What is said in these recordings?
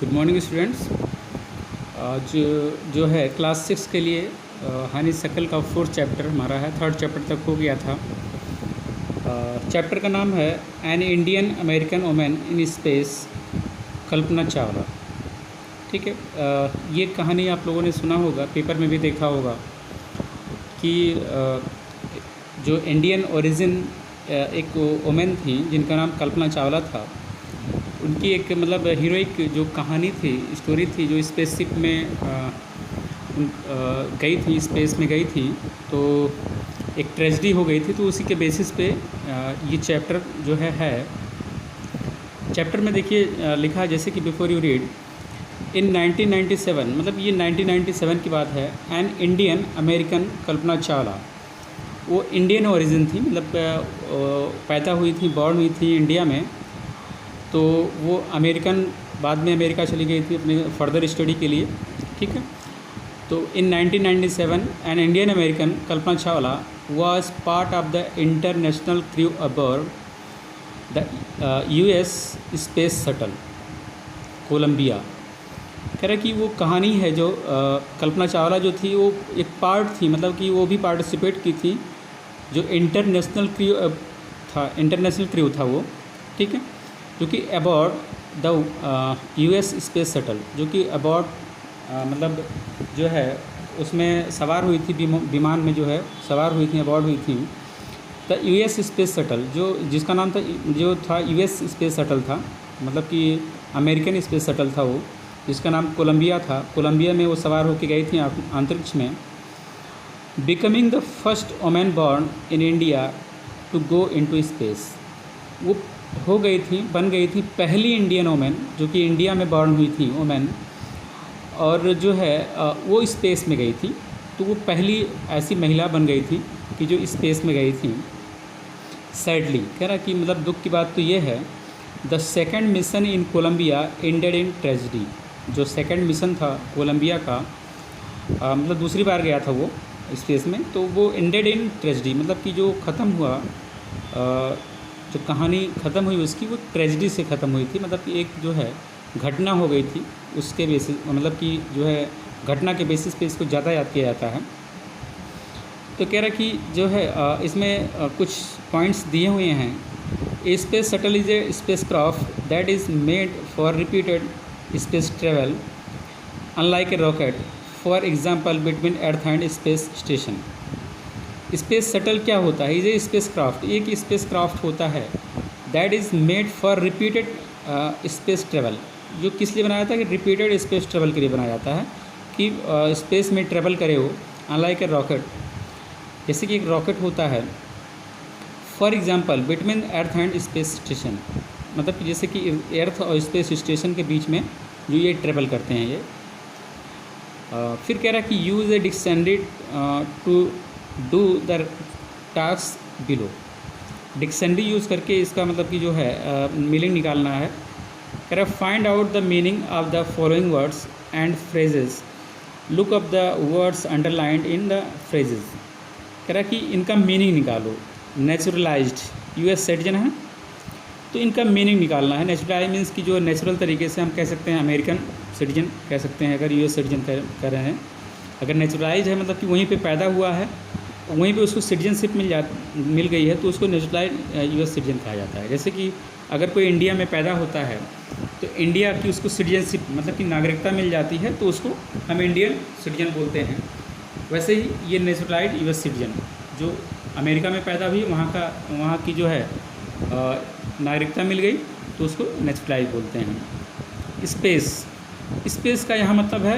Good morning students. आज जो है क्लास 6 के लिए हानि शकल का 4th चैप्टर हमारा है। 3rd चैप्टर तक हो गया था। चैप्टर का नाम है an Indian American women in space, Kalpana Chawla. ठीक है। ये कहानी आप लोगों ने सुना होगा, पेपर में भी देखा होगा कि जो इंडियन ओरिजिन एक वुमेन थी जिनका नाम कल्पना चावला था, उनकी एक मतलब हीरोइक जो कहानी थी, स्टोरी थी, जो स्पेसशिप में गई थी, स्पेस में गई थी, तो एक ट्रेजेडी हो गई थी। तो उसी के बेसिस पे ये चैप्टर जो है चैप्टर में देखिए लिखा है जैसे कि बिफोर यू रीड इन 1997, मतलब ये 1997 की बात है। An Indian American Kalpana Chawla, वो इंडियन ओरिजिन थी, मतलब पैदा हुई थी, बॉर्न हुई थी इंडिया में। तो वो अमेरिकन, बाद में अमेरिका चली गई थी अपने फर्दर स्टडी के लिए। ठीक है। तो in 1997 an Indian American Kalpana Chawla was part of the international crew aboard the US space shuttle Columbia. कह रहा कि वो कहानी है जो कल्पना चावला जो थी वो एक पार्ट थी, मतलब कि वो भी पार्टिसिपेट की थी जो इंटरनेशनल क्रू था, इंटरनेशनल क्रू था वो। ठीक है। जो कि अबॉर्ड द US स्पेस शटल, जो कि अबॉर्ड मतलब जो है उसमें सवार हुई थी, विमान में जो है सवार हुई थी, अबॉर्ड हुई थी द US स्पेस शटल, जो जिसका नाम था, जो था US स्पेस शटल था, मतलब कि अमेरिकन स्पेस शटल था वो, जिसका नाम कोलंबिया था। कोलंबिया में वो सवार होकर गई थी अंतरिक्ष में। Becoming the first women born in India to go into space, वो हो गई थी, बन गई थी पहली इंडियन वुमेन जो कि इंडिया में बॉर्न हुई थी वुमेन, और जो है वो स्पेस में गई थी। तो वो पहली ऐसी महिला बन गई थी कि जो स्पेस में गई थी। सैडली कह रहा कि मतलब दुख की बात तो ये है, the second mission in Columbia ended in tragedy. जो सेकेंड मिशन था कोलंबिया का, मतलब दूसरी बार गया था वो स्पेस में, तो वो एंडेड इन ट्रेजिडी, मतलब कि जो ख़त्म हुआ, जो कहानी ख़त्म हुई उसकी, वो ट्रेजिडी से ख़त्म हुई थी। मतलब कि एक जो है घटना हो गई थी, उसके बेसिस, मतलब कि जो है घटना के बेसिस पे इसको ज़्यादा याद किया जाता है। तो कह रहा कि जो है इसमें कुछ पॉइंट्स दिए हुए हैं। A space shuttle is a space craft that is made for repeated space travel unlike a rocket, for example between earth and space station. Space shuttle क्या होता है? ये स्पेस क्राफ्ट एक स्पेस क्राफ्ट होता है that is made for repeated space travel, जो किस लिए बनाया था कि रिपीटेड स्पेस ट्रेवल के लिए बनाया जाता है कि स्पेस में ट्रेवल करे हो, अनलाइक ए रॉकेट, जैसे कि एक रॉकेट होता है। For example between earth and space station, मतलब कि जैसे कि अर्थ और स्पेस स्टेशन के बीच में जो ये ट्रेवल करते हैं ये। फिर कह रहा है कि use a dictionary to do the task below. Dictionary use करके इसका मतलब कि जो है मीनिंग निकालना है। कह रहा find out the meaning of the following words and phrases, look up the words underlined in the phrases. कह रहा कि इनका मीनिंग निकालो। नेचुरलाइज्ड US सिटीजन है, तो इनका मीनिंग निकालना है। नेचुरलाइज मीन्स कि जो नेचुरल तरीके से हम कह सकते हैं अमेरिकन सिटीजन कह सकते हैं, अगर US सिटीजन कर रहे हैं। अगर नेचुरलाइज है मतलब कि वहीं पे पैदा हुआ है, वहीं पे उसको सिटीजनशिप मिल गई है, तो उसको नेचुरलाइज US सिटीजन कहा जाता है। जैसे कि अगर कोई इंडिया में पैदा होता है तो इंडिया की उसको सिटीजनशिप मतलब कि नागरिकता मिल जाती है, तो उसको हम इंडियन सिटीजन बोलते हैं। वैसे ही ये नेचुरलाइज US सिटीजन जो अमेरिका में पैदा हुई, वहाँ की जो है नागरिकता मिल गई, तो उसको नेचुरलाइज बोलते हैं। स्पेस का यहाँ मतलब है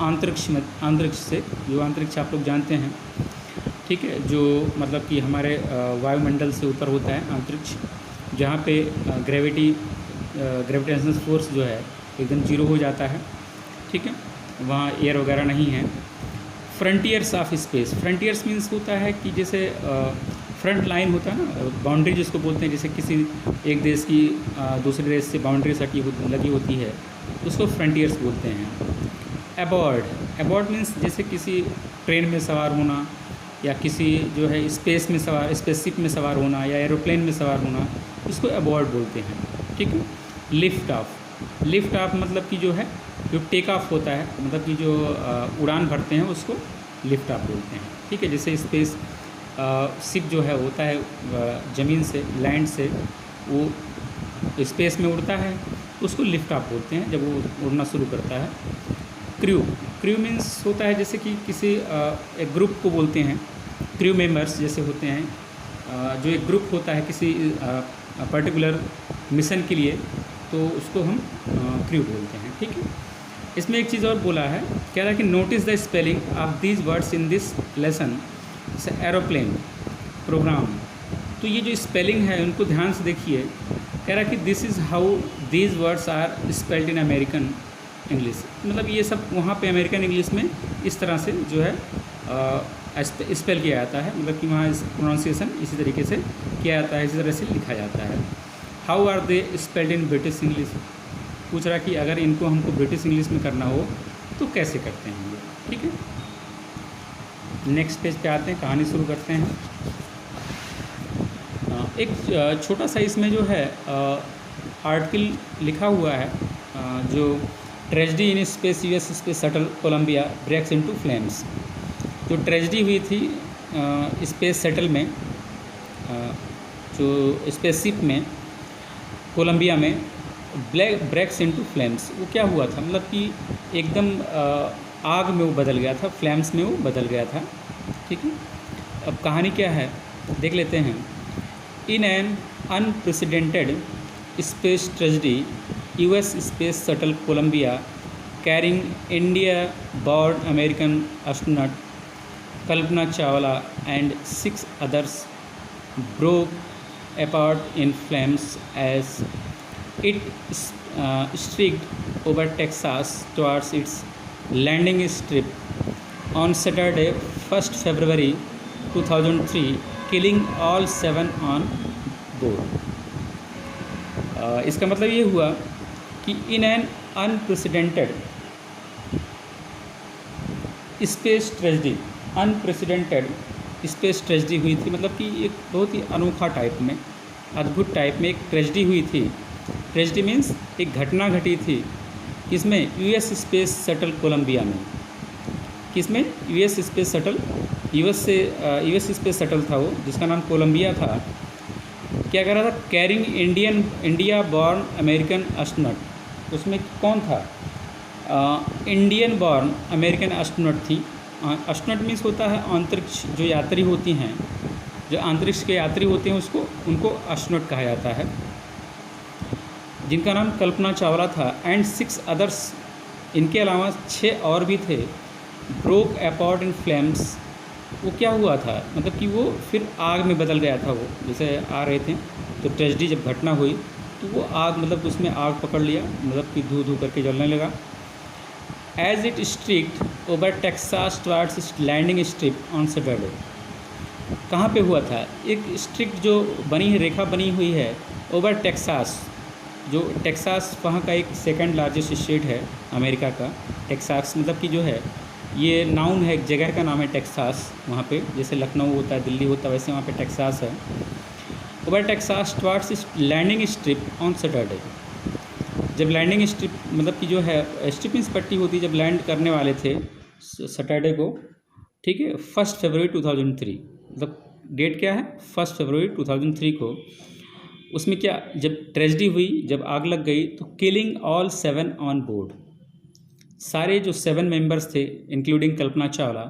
अंतरिक्ष से, जो अंतरिक्ष आप लोग जानते हैं। ठीक है। जो मतलब कि हमारे वायुमंडल से ऊपर होता है अंतरिक्ष, जहाँ पे ग्रेविटेशनल फोर्स जो है एकदम जीरो हो जाता है। ठीक है। वहाँ एयर वगैरह नहीं है। Frontiers of space, frontiers means होता है कि जैसे फ्रंट लाइन होता है ना, बाउंड्री जिसको बोलते हैं, जैसे किसी एक देश की दूसरे देश से बाउंड्री लगी होती है, उसको फ्रंटियर्स बोलते हैं। अबॉर्ड मीन्स जैसे किसी ट्रेन में सवार होना, या किसी जो है स्पेसशिप में सवार होना, या एरोप्लेन में सवार होना, इसको अबॉर्ड बोलते हैं। ठीक है। लिफ्ट ऑफ, लिफ्ट ऑफ मतलब कि जो है जो टेक ऑफ होता है, मतलब कि जो उड़ान भरते हैं उसको लिफ्ट ऑफ बोलते हैं। ठीक है, जैसे स्पेस शिप जो है होता है ज़मीन से, लैंड से वो स्पेस में उड़ता है, उसको लिफ्ट ऑफ बोलते हैं जब वो उड़ना शुरू करता है। क्रू, क्रू मीन्स होता है जैसे कि किसी एक ग्रुप को बोलते हैं, क्रू मेंबर्स जैसे होते हैं, जो एक ग्रुप होता है किसी पर्टिकुलर मिशन के लिए, तो उसको हम क्रू बोलते हैं। ठीक है, इसमें एक चीज़ और बोला है, कह रहा है कि notice the spelling of these words in this lesson, aeroplane, programme. तो ये जो स्पेलिंग है उनको ध्यान से देखिए। कह रहा है कि this is how these words are spelled in American English, मतलब ये सब वहाँ पे अमेरिकन इंग्लिश में इस तरह से जो है स्पेल किया जाता है, मतलब कि वहाँ प्रोनाउंसिएशन इसी तरीके से किया जाता है, इसी तरह से लिखा जाता है। How are they spelled in British English, पूछ रहा कि अगर इनको हमको ब्रिटिश इंग्लिश में करना हो तो कैसे करते हैं ये। ठीक है, नेक्स्ट पेज पे आते हैं, कहानी शुरू करते हैं। एक छोटा सा इसमें जो है आर्टिकल लिखा हुआ है, जो tragedy in space US space shuttle Columbia breaks into flames. जो ट्रेजेडी हुई थी स्पेस शटल में, जो स्पेसशिप में कोलंबिया में, ब्रेक्स इनटू फ्लेम्स, वो क्या हुआ था, मतलब कि एकदम आग में वो बदल गया था, फ्लेम्स में वो बदल गया था। ठीक है, अब कहानी क्या है देख लेते हैं। In an unprecedented space tragedy, US space shuttle Columbia carrying India born American astronaut Kalpana Chawla and 6 others broke apart in flames as it streaked over Texas towards its landing strip on Saturday, 1st February 2003, killing all 7 on board. इसका मतलब ये हुआ कि इन an unprecedented space tragedy, unprecedented space tragedy हुई थी, मतलब कि एक बहुत ही अनोखा टाइप में, अद्भुत टाइप में एक ट्रेजेडी हुई थी। ट्रेजेडी मीन्स एक घटना घटी थी, किसमें, US स्पेस शटल कोलंबिया में। किसमें, US space shuttle, US space shuttle था वो, जिसका नाम कोलंबिया था। क्या कर रहा था, carrying India born American astronaut. उसमें कौन था, इंडियन बॉर्न अमेरिकन एस्ट्रोनॉट थी। एस्ट्रोनॉट मीन्स होता है अंतरिक्ष, जो यात्री होती हैं, जो अंतरिक्ष के यात्री होते हैं उनको एस्ट्रोनॉट कहा जाता है, जिनका नाम कल्पना चावला था। एंड 6 अदर्स, इनके अलावा 6 और भी थे। ब्रोक अपॉर्ट इन फ्लेम्स, वो क्या हुआ था, मतलब कि वो फिर आग में बदल गया था। वो जैसे आ रहे थे तो ट्रेजेडी जब घटना हुई तो वो आग, मतलब उसमें आग पकड़ लिया, मतलब कि धू धू करके जलने लगा। As it streaked over Texas towards its landing strip on Saturday. कहाँ पे हुआ था, एक स्ट्रिक्ट जो बनी है, रेखा बनी हुई है ओवर टेक्सास, जो टेक्सास वहाँ का एक सेकंड लार्जेस्ट स्टेट है अमेरिका का। टेक्सास मतलब कि जो है ये नाउन है, एक जगह का नाम है टेक्सास। वहाँ पे जैसे लखनऊ होता है, दिल्ली होता है, वैसे वहाँ पे टेक्सास है। Over Texas towards its landing strip on Saturday. जब लैंडिंग स्ट्रिप मतलब कि जो है, स्ट्रिप मीन्स पट्टी होती है, जब लैंड करने वाले थे सैटरडे को, ठीक है, 1 फरवरी 2003, मतलब डेट क्या है, 1 फरवरी 2003 को। उसमें क्या, जब ट्रेजेडी हुई, जब आग लग गई, तो किलिंग ऑल 7 ऑन बोर्ड, सारे जो 7 मेंबर्स थे इंक्लूडिंग कल्पना चावला,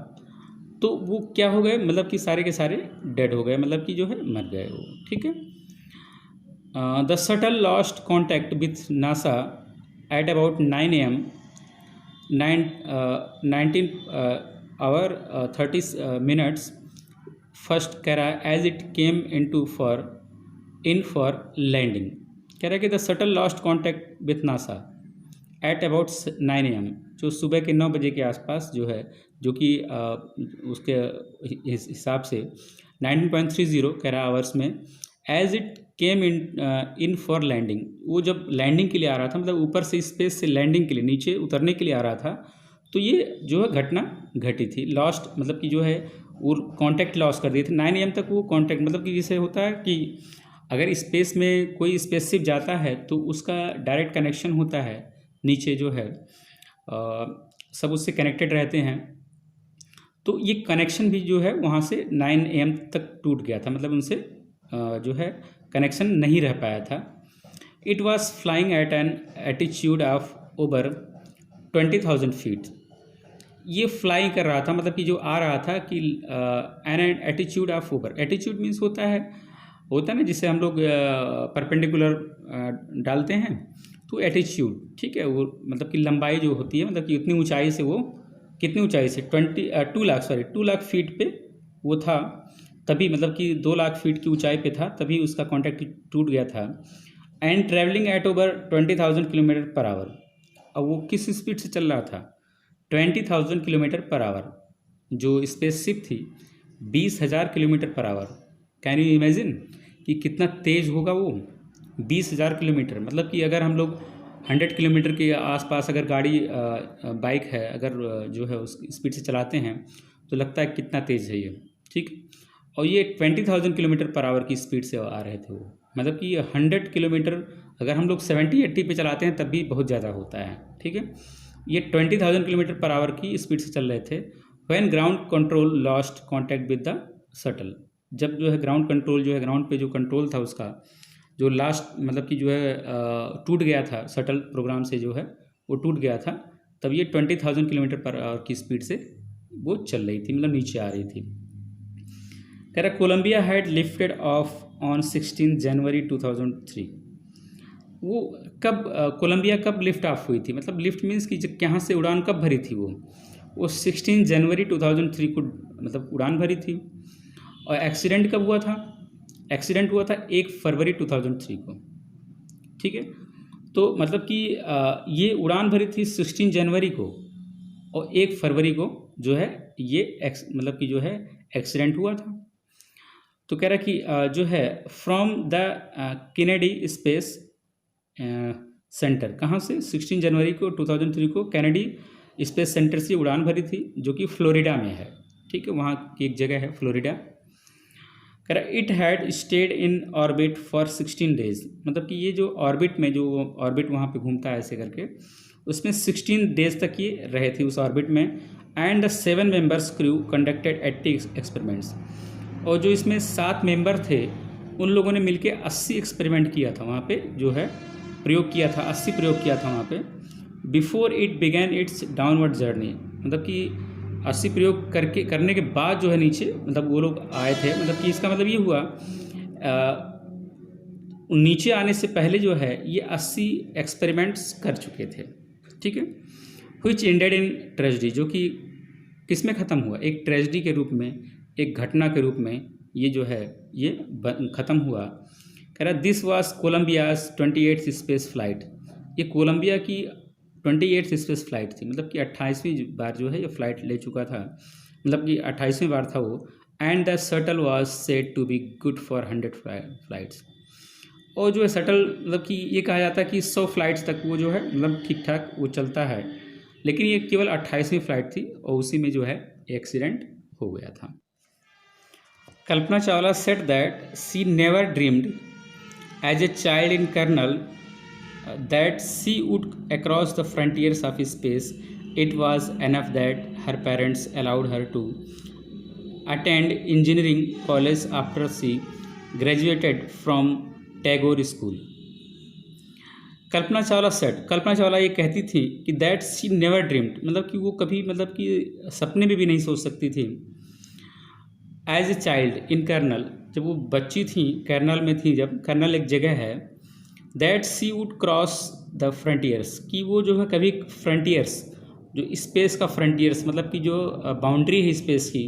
तो वो क्या हो गए, मतलब कि सारे के सारे डेड हो गए, मतलब कि जो है मर गए वो। ठीक है, the shuttle lost contact with NASA at about 9 AM 19 hour 30 minutes first, कह रहा है as it came into for landing. कह रहा है कि the shuttle lost contact with NASA at about 9 AM, जो सुबह के 9 बजे के आसपास जो है, जो कि उसके हिसाब से 19.30 कह रहा आवर्स में, as it came in for landing. वो जब लैंडिंग के लिए आ रहा था, मतलब ऊपर से स्पेस से लैंडिंग के लिए, नीचे उतरने के लिए आ रहा था, तो ये जो है घटना घटी थी। लॉस्ट मतलब कि जो है वो कॉन्टैक्ट लॉस कर दिए थे। 9 AM तक वो कॉन्टैक्ट, मतलब कि जैसे होता है कि अगर स्पेस में कोई स्पेसशिप जाता है तो उसका डायरेक्ट कनेक्शन होता है, नीचे जो है सब उससे कनेक्टेड रहते हैं। तो ये कनेक्शन भी जो है वहाँ से 9 AM तक टूट गया था, मतलब उनसे जो है कनेक्शन नहीं रह पाया था। It was flying eight an attitude of over 20,000 feet. ये फ्लाई कर रहा था, मतलब कि जो आ रहा था कि an attitude of over, attitude means होता है ना जिसे हम लोग परपेंडिकुलर डालते हैं, तो एटीट्यूड, ठीक है, वो मतलब कि लंबाई जो होती है, मतलब कि उतनी ऊंचाई से, वो कितनी ऊंचाई से 2 लाख फीट पे वो था, तभी मतलब कि 2 लाख फीट की ऊंचाई पे था, तभी उसका कॉन्टैक्ट टूट गया था। And travelling eight over 20,000 kilometre per hour. अब वो किस स्पीड से चल रहा था? 20,000 किलोमीटर पर आवर। जो स्पेसशिप थी 20,000 kilometre per hour. Can you imagine कि कितना तेज़ होगा वो? 20,000 किलोमीटर, मतलब कि अगर हम लोग 100 किलोमीटर के आसपास अगर गाड़ी बाइक है, अगर जो है उस स्पीड से चलाते हैं तो लगता है कितना तेज़ है ये, ठीक। और ये 20,000 किलोमीटर पर आवर की स्पीड से आ रहे थे वो, मतलब कि 100 किलोमीटर अगर हम लोग 70-80 पे चलाते हैं तब भी बहुत ज़्यादा होता है, ठीक है। ये 20,000 किलोमीटर पर आवर की स्पीड से चल रहे थे। When ground control lost contact with the shuttle. जब जो है ग्राउंड कंट्रोल जो है, ग्राउंड पे जो कंट्रोल था उसका जो लास्ट मतलब कि जो है टूट गया था, शटल प्रोग्राम से जो है वो टूट गया था, तब ये 20,000 किलोमीटर पर आवर की स्पीड से वो चल रही थी, मतलब नीचे आ रही थी। कह रहा Columbia had lifted off on 16 January 2003। वो कब कोलंबिया कब लिफ्ट ऑफ हुई थी? मतलब लिफ्ट मीन्स कि यहाँ से उड़ान कब भरी थी वो 16 जनवरी 2003 को मतलब उड़ान भरी थी। और एक्सीडेंट कब हुआ था? एक्सीडेंट हुआ था 1 फरवरी 2003 को, ठीक है। तो मतलब कि ये उड़ान भरी थी 16 जनवरी को और 1 फरवरी को जो है ये मतलब कि जो है एक्सीडेंट हुआ था। तो कह रहा कि जो है from the Kennedy space centre, कहाँ से? 16 जनवरी को 2003 को कैनेडी स्पेस सेंटर से उड़ान भरी थी, जो कि फ्लोरिडा में है, ठीक है, वहाँ की एक जगह है फ्लोरिडा। कह रहा it had stayed in orbit for 16 days. मतलब कि ये जो ऑर्बिट में, जो ऑर्बिट वहाँ पे घूमता है ऐसे करके, उसमें 16 डेज तक ये रहे थे उस ऑर्बिट में। And the 7 members crew conducted 80 experiments. और जो इसमें 7 मेंबर थे उन लोगों ने मिलके 80 एक्सपेरिमेंट किया था वहाँ पे, जो है प्रयोग किया था, 80 प्रयोग किया था वहाँ पे। Before it began it's downward journey. मतलब कि 80 प्रयोग करने के बाद जो है नीचे मतलब वो लोग आए थे। मतलब कि इसका मतलब ये हुआ नीचे आने से पहले जो है ये 80 एक्सपेरिमेंट्स कर चुके थे, ठीक है। व्हिच एंडेड इन ट्रेजिडी, जो कि किस में ख़त्म हुआ? एक ट्रेजिडी के रूप में, एक घटना के रूप में ये जो है ये ख़त्म हुआ। कह रहा this was Columbia's 28th space flight. ये कोलंबिया की 28th स्पेस फ्लाइट थी, मतलब कि 28वीं बार जो है ये फ्लाइट ले चुका था, मतलब कि 28वीं बार था वो। And the shuttle was said to be good for 100 flights. और जो है शटल मतलब कि ये कहा जाता है कि 100 फ्लाइट्स तक वो जो है मतलब ठीक ठाक वो चलता है, लेकिन ये केवल 28वीं फ्लाइट थी और उसी में जो है एक्सीडेंट हो गया था। Kalpana Chawla said that she never dreamed as a child in Karnal that she would across the frontiers of space. It was enough that her parents allowed her to attend engineering college after she graduated from Tagore School. Kalpana Chawla said, Kalpana Chawla ये कहती थी कि that she never dreamed, मतलब कि वो कभी मतलब कि सपने में भी नहीं सोच सकती थी। As a child in Karnal, जब वो बच्ची थी कर्नल में थी, जब कर्नल एक जगह है, that she would cross the frontiers, कि वो जो है कभी फ्रंटियर्स, जो स्पेस का फ्रंटियर्स मतलब कि जो बाउंड्री है स्पेस की,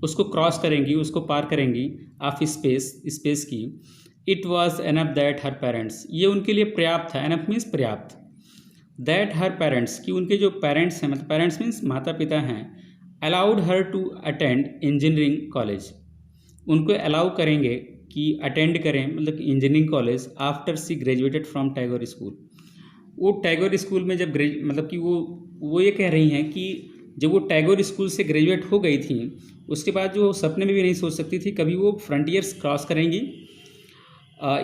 उसको क्रॉस करेंगी, उसको पार करेंगी ऑफ स्पेस की। It was enough that her parents, ये उनके लिए पर्याप्त था। एनफ मीन्स पर्याप्त। दैट हर पेरेंट्स, कि उनके जो पेरेंट्स हैं, मतलब पेरेंट्स मीन्स माता पिता हैं, allowed her to attend engineering college, उनको अलाउ करेंगे कि अटेंड करें मतलब कि engineering college after she graduated from Tagore school. वो टैगोर स्कूल में जब मतलब कि वो ये कह रही हैं कि जब वो टैगोर स्कूल से ग्रेजुएट हो गई थी, उसके बाद जो सपने में भी नहीं सोच सकती थी कभी वो फ्रंटियर्स क्रॉस करेंगी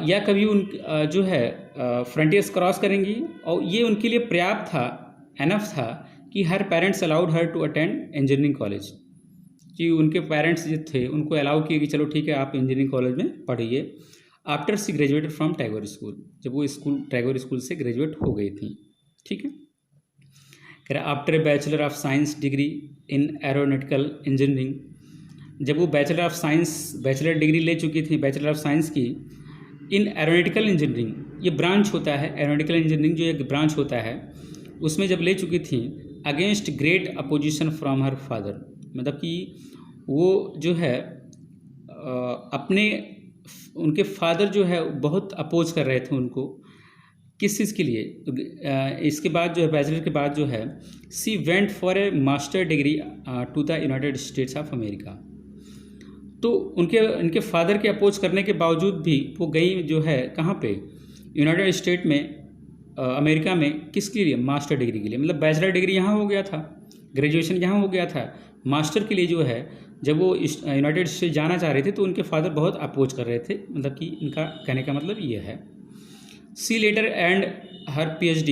या कभी उन जो है फ्रंटियर्स क्रॉस करेंगी, और ये उनके लिए पर्याप्त था, एनफ था कि her parents allowed her to attend engineering college, कि उनके पेरेंट्स जो थे उनको अलाउ किए कि चलो ठीक है आप इंजीनियरिंग कॉलेज में पढ़िए। After she graduated from Tagore school, जब वो स्कूल टैगोर स्कूल से ग्रेजुएट हो गई थी, ठीक है। कह रहा after a bachelor of science degree in aeronautical engineering, जब वो bachelor of science bachelor degree ले चुकी थी, बैचलर ऑफ साइंस की इन एरोनॉटिकल इंजीनियरिंग, ये ब्रांच होता है एरोनॉटिकल इंजीनियरिंग जो एक ब्रांच होता है, उसमें जब ले चुकी थी against great opposition from her father, मतलब कि वो जो है अपने उनके फादर जो है बहुत अपोज कर रहे थे उनको, किस चीज़ के लिए। इसके बाद जो है बैचलर के बाद जो है she went for a master degree to the United States of America. तो उनके फादर के अपोज करने के बावजूद भी वो गई जो है कहाँ पे, यूनाइटेड स्टेट में, अमेरिका में, किसके लिए, मास्टर डिग्री के लिए। मतलब बैचलर डिग्री यहाँ हो गया था, ग्रेजुएशन यहाँ हो गया था, मास्टर के लिए जो है जब वो यूनाइटेड स्टेट जाना चाह रहे थे तो उनके फादर बहुत अपोज कर रहे थे, मतलब कि इनका कहने का मतलब ये है। She later and her PhD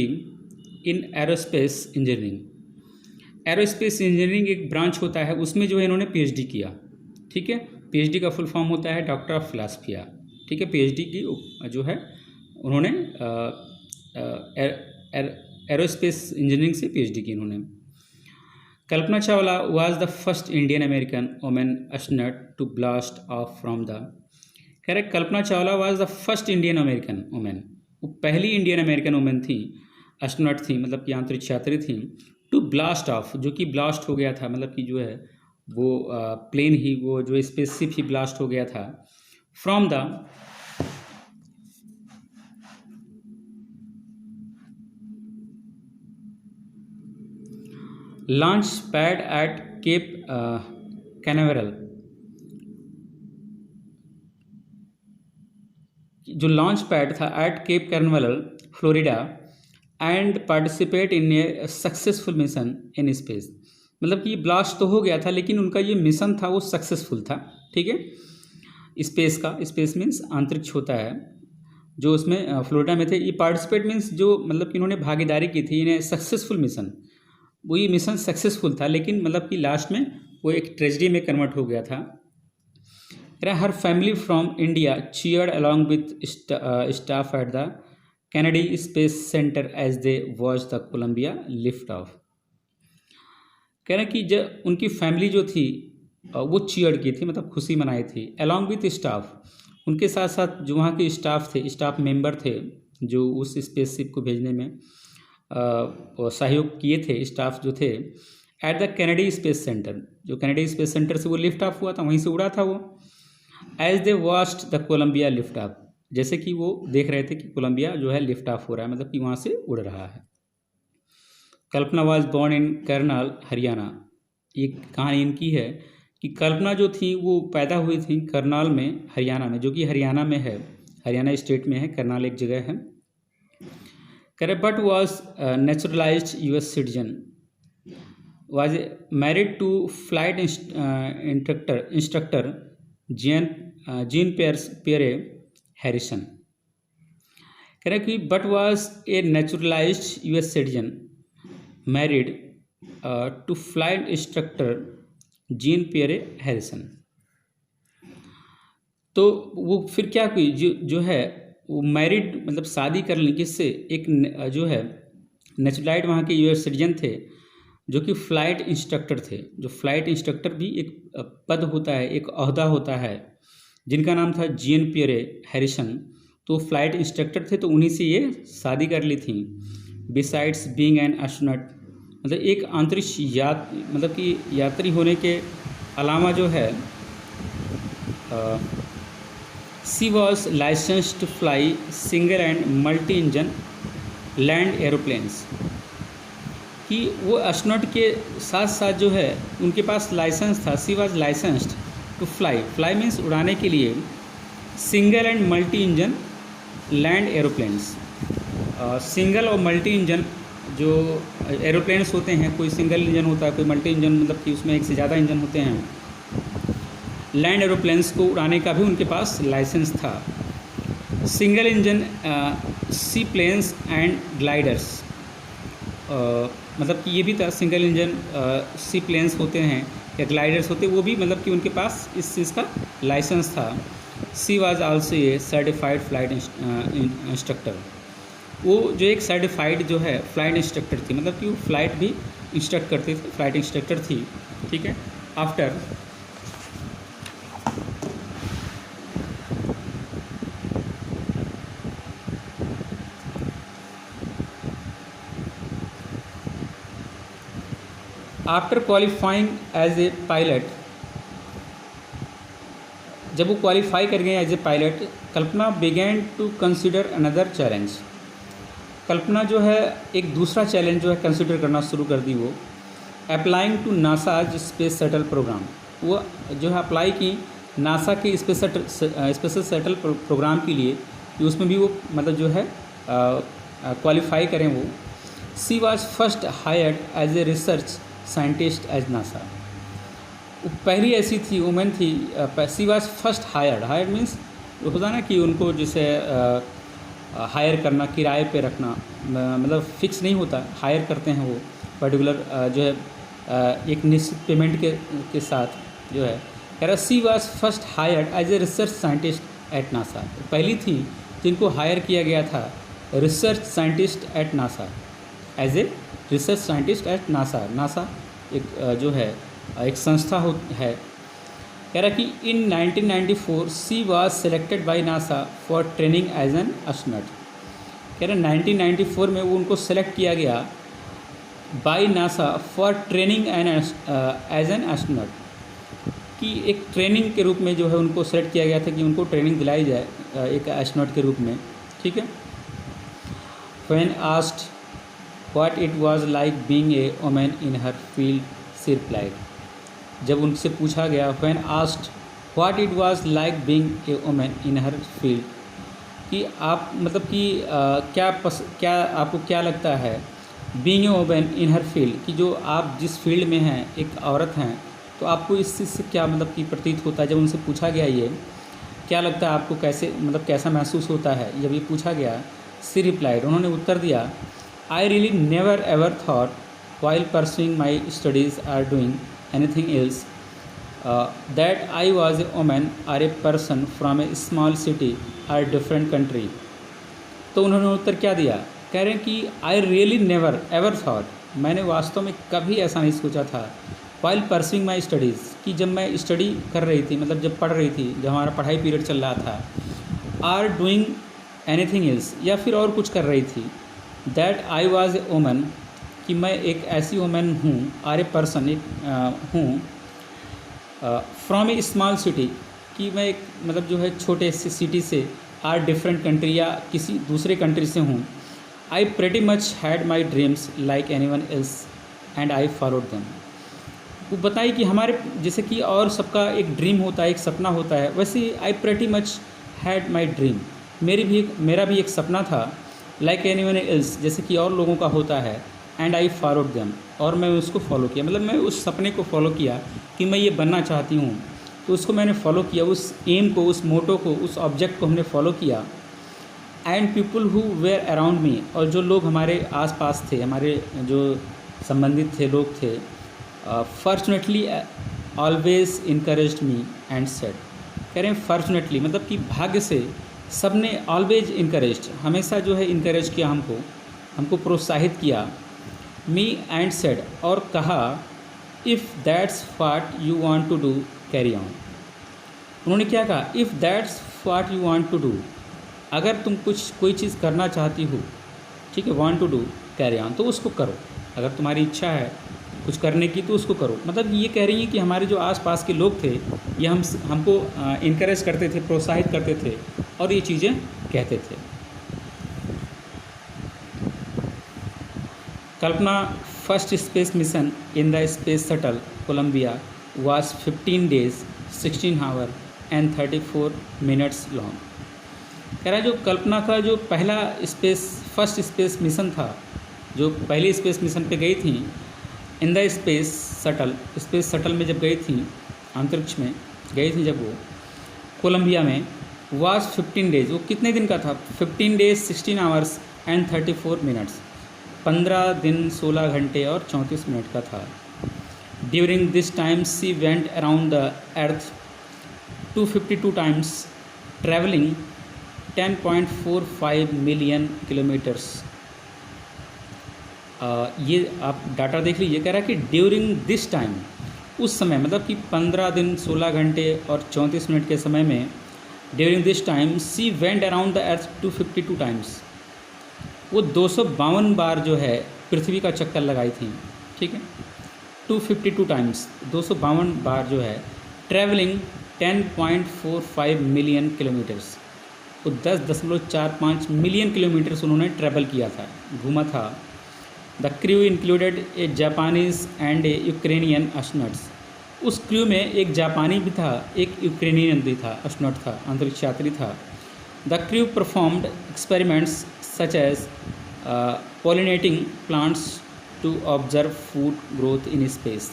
in aerospace engineering. Aerospace engineering एक ब्रांच होता है, उसमें जो है इन्होंने PhD किया, ठीक है। PhD का फुल फॉर्म होता है डॉक्टर ऑफ फिलासफिया, ठीक है। PhD की जो है उन्होंने एरोस्पेस इंजीनियरिंग से PhD की इन्होंने। Kalpana Chawla was the first Indian American women astronaut to blast off from the, कह रहे Kalpana Chawla was the first Indian American women, वो पहली इंडियन अमेरिकन वुमेन थी, एस्ट्रोनॉट थी, मतलब कि अंतरिक्ष यात्री थी, टू ब्लास्ट ऑफ, जो कि ब्लास्ट हो गया था, मतलब कि जो है वो प्लेन ही, वो जो स्पेसशिप ही ब्लास्ट हो गया था, from the launch pad at Cape Canaveral. जो लॉन्च पैड था at Cape Canaveral Florida and participate in a successful mission in space. मतलब कि ब्लास्ट तो हो गया था लेकिन उनका ये मिशन था वो सक्सेसफुल था, ठीक है। स्पेस का, स्पेस मीन्स अंतरिक्ष होता है, जो उसमें फ्लोरिडा में थे। ये पार्टिसिपेट मीन्स जो मतलब कि इन्होंने भागीदारी की थी, इन्हें सक्सेसफुल मिशन, वो ये मिशन सक्सेसफुल था लेकिन मतलब कि लास्ट में वो एक ट्रेजेडी में कन्वर्ट हो गया था। Her family from India cheered along with staff at the Kennedy space centre as they watch the Columbia lift off. कह रहे कि जब उनकी फैमिली जो थी वो चीयर की थी, मतलब खुशी मनाई थी, अलॉन्ग विथ स्टाफ, उनके साथ साथ जो वहाँ के स्टाफ थे, स्टाफ मेंबर थे जो उस स्पेसशिप को भेजने में सहयोग किए थे, स्टाफ जो थे, eight the Kennedy space centre, जो कैनेडी स्पेस सेंटर से वो लिफ्ट ऑफ हुआ था, वहीं से उड़ा था वो। As they watched the Columbia lift off, जैसे कि वो देख रहे थे कि कोलंबिया जो है लिफ्ट ऑफ हो रहा है, मतलब कि वहाँ से उड़ रहा है। Kalpana was born in Karnal Haryana. एक कहानी इनकी है कि कल्पना जो थी वो पैदा हुई थी करनाल में, हरियाणा में, जो कि हरियाणा में है, हरियाणा स्टेट में है, करनाल एक जगह है। करे but was naturalised US citizen, was married to flight instructor Jean Pierre Harrison. कह रहे कि but was a naturalised US citizen married to flight instructor Jean Pierre Harrison. तो वो फिर क्या हुई, जो है वो मैरिड, मतलब शादी कर ली किससे, एक जो है नेचुरलाइट वहाँ के US सिटीजन थे जो कि फ़्लाइट इंस्ट्रक्टर थे। जो फ़्लाइट इंस्ट्रक्टर भी एक पद होता है, एक ओहदा होता है, जिनका नाम था जीन पियरे हैरिसन। तो फ्लाइट इंस्ट्रक्टर थे, तो उन्हीं से ये शादी कर ली थी। बिसाइड्स बीइंग एन एस्ट्रोनॉट, मतलब एक अंतरिक्ष मतलब कि यात्री होने के अलावा जो है she was licence to fly single and multi engine land aeroplanes, कि वो एस्ट्रोनॉट के साथ साथ जो है उनके पास लाइसेंस था। She was licensed to fly means उड़ाने के लिए, single and multi engine land aeroplanes. Single और मल्टी इंजन जो एरोप्लेन्स होते हैं, कोई सिंगल इंजन होता है, कोई मल्टी इंजन, मतलब कि उसमें एक से ज़्यादा इंजन होते हैं। लैंड एरोप्लेन्स को उड़ाने का भी उनके पास लाइसेंस था। Single engine sea planes and gliders, मतलब कि ये भी था, सिंगल इंजन सी प्लेन्स होते हैं या ग्लाइडर्स होते, वो भी मतलब कि उनके पास इस चीज़ का लाइसेंस था। She was also a certified flight instructor, वो जो एक सर्टिफाइड जो है फ्लाइट इंस्ट्रक्टर थी, मतलब कि वो फ्लाइट भी इंस्ट्रक्ट करती थी, फ्लाइट इंस्ट्रक्टर थी, ठीक है। After after qualifying as a pilot, जब वो क्वालिफाई कर गए as a pilot, Kalpana began to consider another challenge, Kalpana जो है एक दूसरा चैलेंज जो है कंसिडर करना शुरू कर दी। वो applying to NASA's space shuttle programme, वो जो है अप्लाई की नासा के स्पेशल शटल प्रोग्राम के लिए, कि उसमें भी वो मतलब जो है क्वालिफाई करें वो। She was first hired as a research scientist as NASA, पहली ऐसी थी वुमेन थी। She was first hired means होता ना कि उनको जैसे हायर करना, किराए पे रखना, मतलब फिक्स नहीं होता, हायर करते हैं वो पर्टिकुलर जो है एक निश्चित पेमेंट के साथ जो है। कह रहा she was first hired as a research scientist at NASA, पहली थी जिनको हायर किया गया था research scientist at NASA, as a research scientist at NASA. NASA एक जो है एक संस्था है। कह रहा कि in 1994 she was selected by NASA for training as an astronaut, कह रहा 1994 में वो उनको सेलेक्ट किया गया by NASA for training as an astronaut, कि एक ट्रेनिंग के रूप में जो है उनको सेलेक्ट किया गया था कि उनको ट्रेनिंग दिलाई जाए एक एस्ट्रोनॉट के रूप में, ठीक है। When asked what it was like being a woman in her field, she replied, जब उनसे पूछा गया when asked what it was like being a woman in her field, कि आप मतलब कि क्या आपको क्या लगता है being a woman in her field, कि जो आप जिस फील्ड में हैं एक औरत हैं, तो आपको इस चीज़ से क्या मतलब कि प्रतीत होता है। जब उनसे पूछा गया ये क्या लगता है आपको, कैसे मतलब कैसा महसूस होता है, जब ये पूछा गया, सी रिप्लाइड, उन्होंने उत्तर दिया, I really never ever thought while pursuing my studies or doing anything else that I was a woman or a person from a small city or different country। तो उन्होंने उत्तर क्या दिया, कह रहे हैं कि I really never ever thought, मैंने वास्तव में कभी ऐसा नहीं सोचा था, while pursuing my studies, कि जब मैं स्टडी कर रही थी, मतलब जब पढ़ रही थी, जब हमारा पढ़ाई पीरियड चल रहा था, or doing anything else, या फिर और कुछ कर रही थी, that I was a woman, कि मैं एक ऐसी वुमेन हूँ, आर ए पर्सन एक हूँ, फ्रॉम ए स्मॉल सिटी, कि मैं एक मतलब जो है छोटे से सिटी से, आर डिफरेंट कंट्री या किसी दूसरे कंट्री से हूँ। I pretty much had my dreams like anyone else and I followed them, वो बताई कि हमारे जैसे कि और सबका एक ड्रीम होता है, एक सपना होता है, वैसे I pretty much had my dream, मेरा भी एक सपना था, लाइक एनी वन एल्स, जैसे कि और लोगों का होता है, एंड आई फॉलोड देम, और मैं उसको फॉलो किया, मतलब मैं उस सपने को फॉलो किया कि मैं ये बनना चाहती हूँ, तो उसको मैंने फॉलो किया, उस एम को, उस मोटो को, उस ऑब्जेक्ट को हमने फॉलो किया। And people who were around me, और जो लोग हमारे आसपास थे, हमारे जो संबंधित थे, लोग थे, fortunately always encouraged me and said, कह रहे हैं फॉर्चुनेटली मतलब कि भाग्य से सबने ऑलवेज इनकरेज्ड, हमेशा जो है इनकरेज किया, हमको प्रोत्साहित किया, मी एंड सेड, और कहा, if that's what you want to do carry on, उन्होंने क्या कहा, if that's what you want to do, अगर तुम कोई चीज़ करना चाहती हो, ठीक है, want to do carry on, तो उसको करो, अगर तुम्हारी इच्छा है कुछ करने की तो उसको करो। मतलब ये कह रही है कि हमारे जो आसपास के लोग थे ये हमको इनकरेज करते थे, प्रोत्साहित करते थे और ये चीज़ें कहते थे। Kalpana first space mission in the space shuttle Columbia was 15 days 16 hours and 34 minutes long. कह रहा है जो कल्पना का जो पहला फर्स्ट स्पेस मिशन था, जो पहली स्पेस मिशन पे गई थी इन द स्पेस शटल में जब गई थी, अंतरिक्ष में गई थी जब वो कोलंबिया में, वाज 15 डेज, वो कितने दिन का था? 15 डेज 16 आवर्स एंड 34 मिनट्स, 15 दिन 16 घंटे और 34 मिनट का था। During this time she went around the earth 252 times, travelling 10.45 million kilometres. ये आप डाटा देख लीजिए, कह रहा है कि ड्यूरिंग दिस टाइम, उस समय, मतलब कि 15 दिन 16 घंटे और 34 मिनट के समय में, during this time she went around the earth 252 times, वो 252 बार जो है पृथ्वी का चक्कर लगाई थी, ठीक है, 252 टाइम्स, 252 बार जो है, ट्रैवलिंग 10.45 मिलियन किलोमीटर्स, वो 10.45 मिलियन किलोमीटर्स उन्होंने ट्रैवल किया था, घूमा था। The crew included A Japanese and A Ukrainian astronauts, उस क्रू में एक जापानी भी था, एक यूक्रेनियन भी था, एस्ट्रोनॉट था, अंतरिक्ष यात्री था। The crew performed experiments such as pollinating plants to observe food growth in space.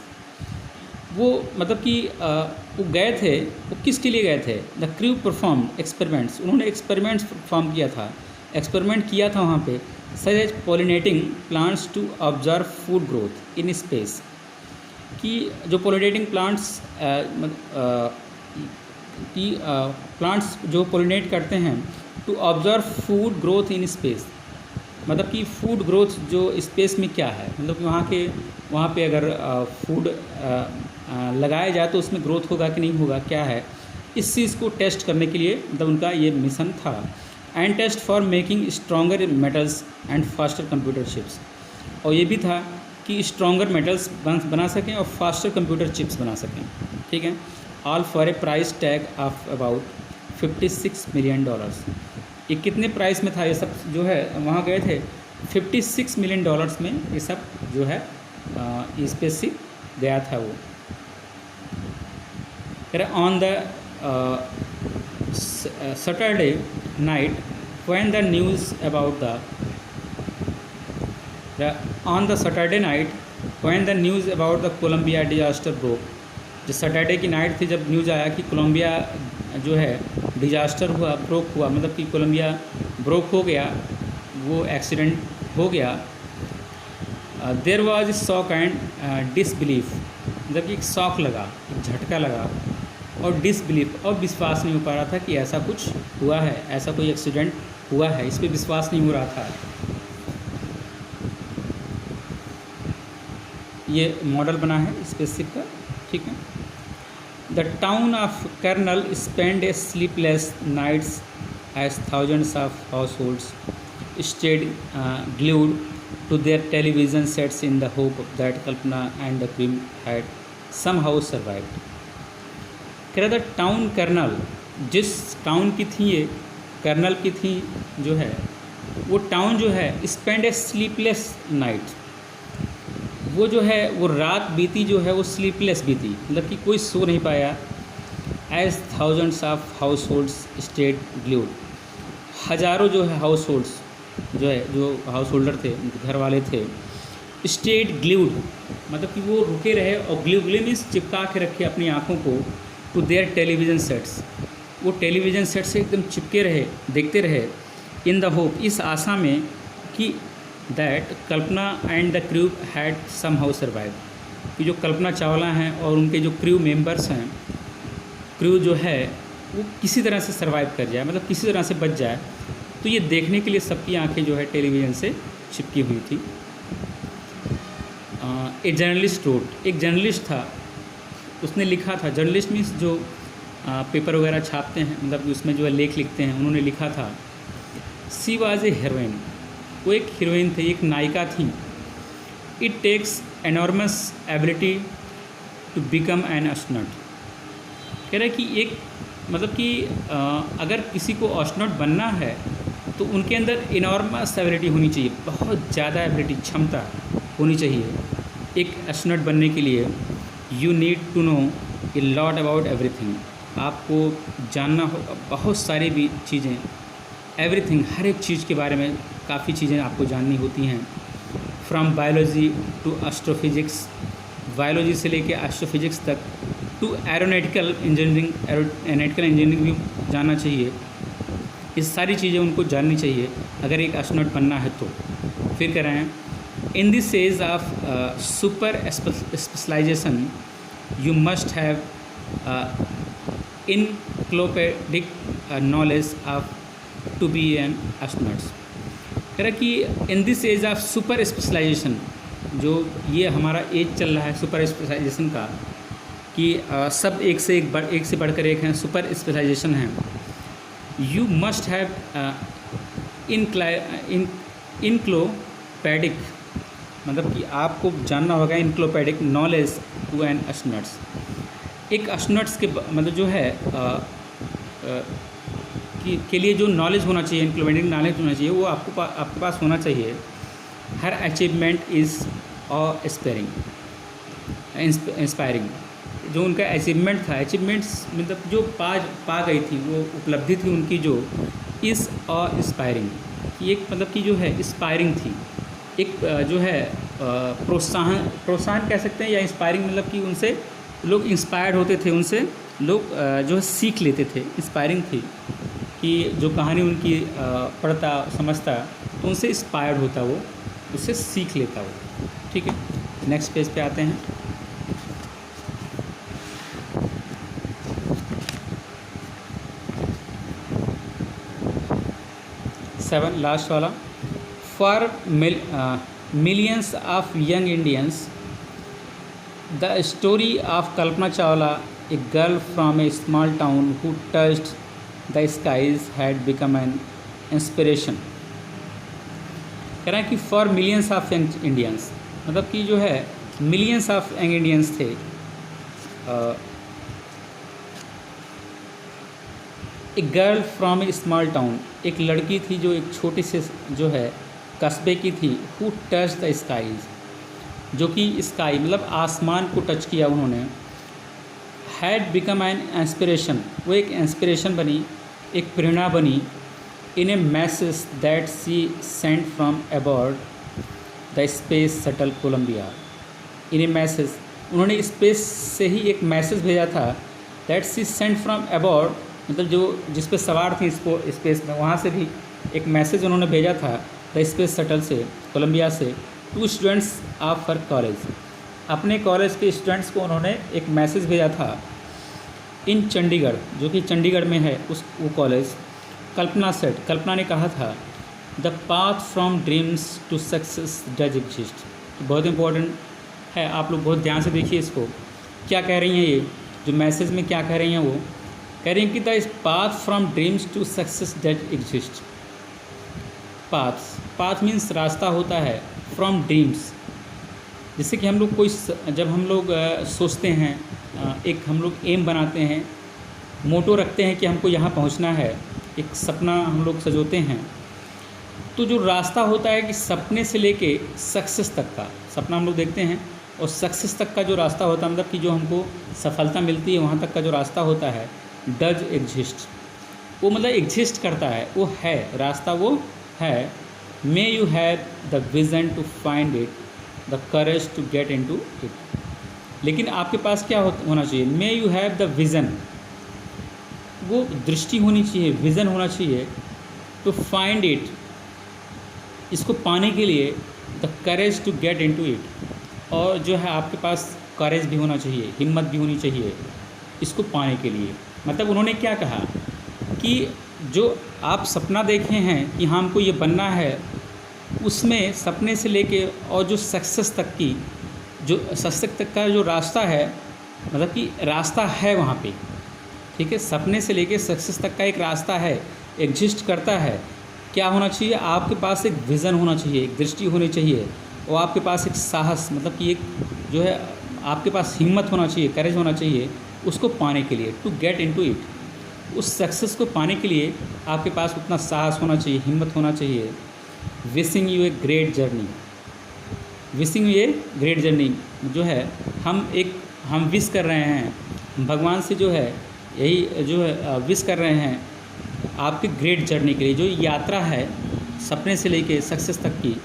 वो मतलब कि वो गए थे, वो किसके लिए गए थे? द क्रू परफॉर्म्ड एक्सपेरिमेंट्स, उन्होंने एक्सपेरिमेंट्स परफॉर्म किया था, एक्सपेरिमेंट किया था वहाँ पे, such as pollinating plants to observe food growth in space, कि जो पॉलिनेटिंग प्लांट्स की प्लांट्स जो पॉलिनेट करते हैं, to observe food growth in space, मतलब कि फूड ग्रोथ जो स्पेस में क्या है, मतलब कि वहाँ पे अगर फूड लगाया जाए तो उसमें ग्रोथ होगा कि नहीं होगा, क्या है, इस चीज़ को टेस्ट करने के लिए मतलब उनका ये मिशन था। And test for making stronger metals and faster computer chips, और ये भी था कि स्ट्रॉन्गर मेटल्स बना सकें और फास्टर कंप्यूटर चिप्स बना सकें, ठीक है। All for a price tag of about $56 million. ये कितने प्राइस में था ये सब जो है, वहाँ गए थे $56 मिलियन में ये सब जो है स्पेस से गया था वो। On the Saturday night when the news about the Columbia disaster broke, जो सैटरडे की नाइट थी जब न्यूज़ आया कि कोलंबिया जो है डिजास्टर हुआ, ब्रोक हुआ, मतलब कि कोलंबिया ब्रोक हो गया, वो एक्सीडेंट हो गया। There was a shock and disbelief, मतलब कि एक शॉक लगा, एक झटका लगा और डिसबिलीफ, और विश्वास नहीं हो पा रहा था कि ऐसा कुछ हुआ है, ऐसा कोई एक्सीडेंट हुआ है, इस पर विश्वास नहीं हो रहा था। ये मॉडल बना है स्पेसशिप का, ठीक है। The town of Karnal spend a sleepless nights as thousands of households stayed glued to their television sets in the hope that Kalpana and the crew had somehow survived. कह रहा था टाउन कर्नल, जिस town की थी ये, colonel की थी जो है, वो टाउन जो है स्पेंड ए स्लीपलेस नाइट, वो जो है वो रात बीती जो है वो स्लीपलेस बीती, मतलब कि कोई सो नहीं पाया। As thousands of households stayed glued, हज़ारों जो है हाउस होल्ड्स जो है, जो हाउस होल्डर थे, घर वाले थे, स्टेड ग्लूड, मतलब कि वो रुके रहे, और ग्लू मीन्स चिपका के रखे अपनी आँखों को, टू देयर टेलीविज़न सेट्स, वो टेलीविज़न सेट से एकदम चिपके रहे, देखते रहे, इन द होप, इस आशा में कि that Kalpana and the crew had somehow survive, कि जो कल्पना चावला हैं और उनके जो क्रू मेंबर्स हैं, क्रू जो है वो किसी तरह से सर्वाइव कर जाए, मतलब किसी तरह से बच जाए। तो ये देखने के लिए सबकी आंखें जो है टेलीविज़न से चिपकी हुई थी। ए जर्नलिस्ट रोड, एक जर्नलिस्ट था, उसने लिखा था, जर्नलिस्ट मीन्स जो पेपर वगैरह छापते हैं, मतलब उसमें जो है लेख लिखते हैं, उन्होंने लिखा था सी वाज ए हीरोइन, वो एक हीरोइन थी, एक नायिका थी। It takes enormous ability to become an astronaut, कह रहा है कि एक मतलब कि अगर किसी को एस्ट्रोनॉट बनना है तो उनके अंदर इनॉर्मस एबिलिटी होनी चाहिए, बहुत ज़्यादा एबिलिटी, क्षमता होनी चाहिए एक एस्ट्रोनॉट बनने के लिए। You need to know a lot about everything, आपको जानना होगा बहुत सारी भी चीज़ें, एवरीथिंग, हर एक चीज़ के बारे में काफ़ी चीज़ें आपको जाननी होती हैं। From biology to astrophysics, biology से लेके एस्ट्रोफिजिक्स तक, to aeronautical engineering, aeronautical engineering भी जानना चाहिए, ये सारी चीज़ें उनको जाननी चाहिए अगर एक एस्ट्रोनॉट बनना है तो। फिर कह रहे हैं in this age of super specialisation you must have encyclopedic knowledge of to be an astronauts. कह रहा कि in this age of super specialisation, जो ये हमारा एज चल रहा है सुपर स्पेशलाइजेशन का, कि सब एक से बढ़कर एक हैं, सुपर स्पेशलाइजेशन है। यू मस्ट हैव इनक्लोपैडिक, मतलब कि आपको जानना होगा इनक्लोपैडिक नॉलेज टू एन एस्ट्रोनॉट्स। एक एस्ट्रोनॉट्स के मतलब जो है के लिए जो नॉलेज होना चाहिए, इनक्लोपैडिक नॉलेज होना चाहिए, वो आपके पास होना चाहिए। हर अचीवमेंट इज़ इंस्पायरिंग, जो उनका अचीवमेंट था, अचीवमेंट्स मतलब जो पा गई थी, वो उपलब्धि थी उनकी, जो इज़ इंस्पायरिंग, एक मतलब कि जो है इंस्पायरिंग थी, एक जो है प्रोत्साहन कह सकते हैं, या इंस्पायरिंग मतलब कि उनसे लोग इंस्पायर्ड होते थे, उनसे लोग जो है सीख लेते थे। इंस्पायरिंग थी कि जो कहानी उनकी पढ़ता समझता तो उनसे इंस्पायर्ड होता, वो उससे सीख लेता वो। ठीक है, नेक्स्ट पेज पे आते हैं। सेवन, लास्ट वाला। For millions of young Indians the story of Kalpana Chawla, a girl from a small town who touched the skies had become an inspiration. कह रहे हैं कि for millions of young Indians, मतलब कि जो है मिलियंस ऑफ यंग इंडियंस थे। एक girl from a small town, एक लड़की थी जो एक छोटे से जो है कस्बे की थी। हु टच द स्काईज, जो कि स्काई मतलब आसमान को टच किया उन्होंने। हैड बिकम एन इंस्पिरेशन, वो एक इंस्पिरेशन बनी, एक प्रेरणा बनी। In a message that she sent from aboard the space shuttle Columbia. In a message, उन्होंने स्पेस से ही एक मैसेज भेजा था। That she sent from aboard, मतलब जो जिस पे सवार थी स्पेस में, वहाँ से भी एक मैसेज उन्होंने भेजा था द स्पेस शटल से, कोलंबिया से, to students of her college. अपने कॉलेज के स्टूडेंट्स को उन्होंने एक मैसेज भेजा था। इन चंडीगढ़, जो कि चंडीगढ़ में है वो कॉलेज। कल्पना सेट, कल्पना ने कहा था the path from dreams to success does exist. बहुत इंपॉर्टेंट है, आप लोग बहुत ध्यान से देखिए इसको। क्या कह रही हैं ये जो मैसेज में, क्या कह रही हैं वो? कह रही हैं कि the path from dreams to success does exist. Path means रास्ता होता है, फ्रॉम ड्रीम्स, जैसे कि हम लोग जब हम लोग सोचते हैं, एक हम लोग एम बनाते हैं, मोटो रखते हैं कि हमको यहाँ पहुँचना है, एक सपना हम लोग सजोते हैं, तो जो रास्ता होता है कि सपने से लेके सक्सेस तक का सपना हम लोग देखते हैं, और सक्सेस तक का जो रास्ता होता है, मतलब कि जो हमको सफलता मिलती है वहाँ तक का जो रास्ता होता है, डज एग्जिस्ट, वो मतलब एग्जिस्ट करता है, वो है रास्ता, वो है। May you have the vision to find it, the courage to get into it. लेकिन आपके पास क्या होना चाहिए? May you have the vision, वो दृष्टि होनी चाहिए, विज़न होना चाहिए। टू फाइंड इट, इसको पाने के लिए, the courage to get into it, और जो है आपके पास करेज भी होना चाहिए, हिम्मत भी होनी चाहिए इसको पाने के लिए। मतलब उन्होंने क्या कहा कि जो आप सपना देखे हैं कि हाँ हमको ये बनना है, उसमें सपने से लेके और जो सक्सेस तक की, जो सक्सेस तक का जो रास्ता है, मतलब कि रास्ता है वहाँ पे, ठीक है। सपने से लेके सक्सेस तक का एक रास्ता है, एग्जिस्ट करता है। क्या होना चाहिए? आपके पास एक विज़न होना चाहिए, एक दृष्टि होनी चाहिए, और आपके पास एक साहस, मतलब कि एक जो है आपके पास हिम्मत होना चाहिए, करेज होना चाहिए उसको पाने के लिए। टू गेट इनटू इट, उस सक्सेस को पाने के लिए आपके पास उतना साहस होना चाहिए, हिम्मत होना चाहिए। Wishing U a great journey, wishing U a great journey जो है हम विश कर रहे हैं भगवान से, जो है यही जो है विश कर रहे हैं आपकी ग्रेट जर्नी के लिए, जो यात्रा है सपने से लेके सक्सेस तक की,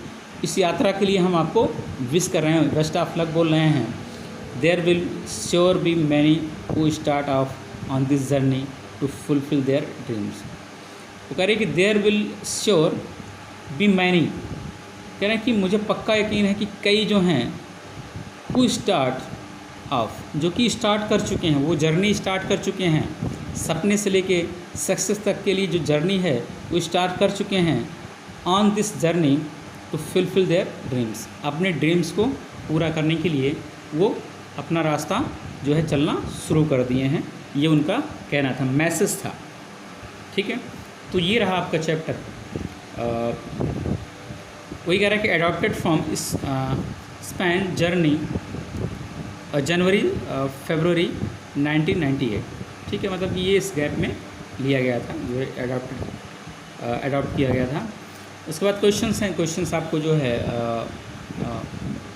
इस यात्रा के लिए हम आपको विश कर रहे हैं, बेस्ट ऑफ लक बोल रहे हैं। There will sure be many who start off on this journey to fulfil their dreams. वो कह रहे कि there will sure be many, कह रहे हैं कि मुझे पक्का यकीन है कि कई जो हैं हु स्टार्ट ऑफ, जो कि स्टार्ट कर चुके हैं, वो जर्नी स्टार्ट कर चुके हैं, सपने से लेके सक्सेस तक के लिए जो जर्नी है वो स्टार्ट कर चुके हैं, on this journey to fulfil their dreams, अपने ड्रीम्स को पूरा करने के लिए वो अपना रास्ता जो है चलना शुरू कर दिए हैं। ये उनका कहना था, मैसेज था। ठीक है, तो ये रहा आपका चैप्टर। वही कह रहा है कि अडॉप्टेड फ्रॉम इस स्पैन जर्नी जनवरी फरवरी 1998। ठीक है, मतलब ये इस गैप में लिया गया था, जो है अडॉप्ट किया गया था। उसके बाद क्वेश्चंस हैं, क्वेश्चंस आपको जो है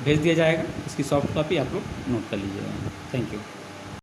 भेज दिया जाएगा, इसकी सॉफ्ट कॉपी आप लोग नोट कर लीजिएगा। Thank you.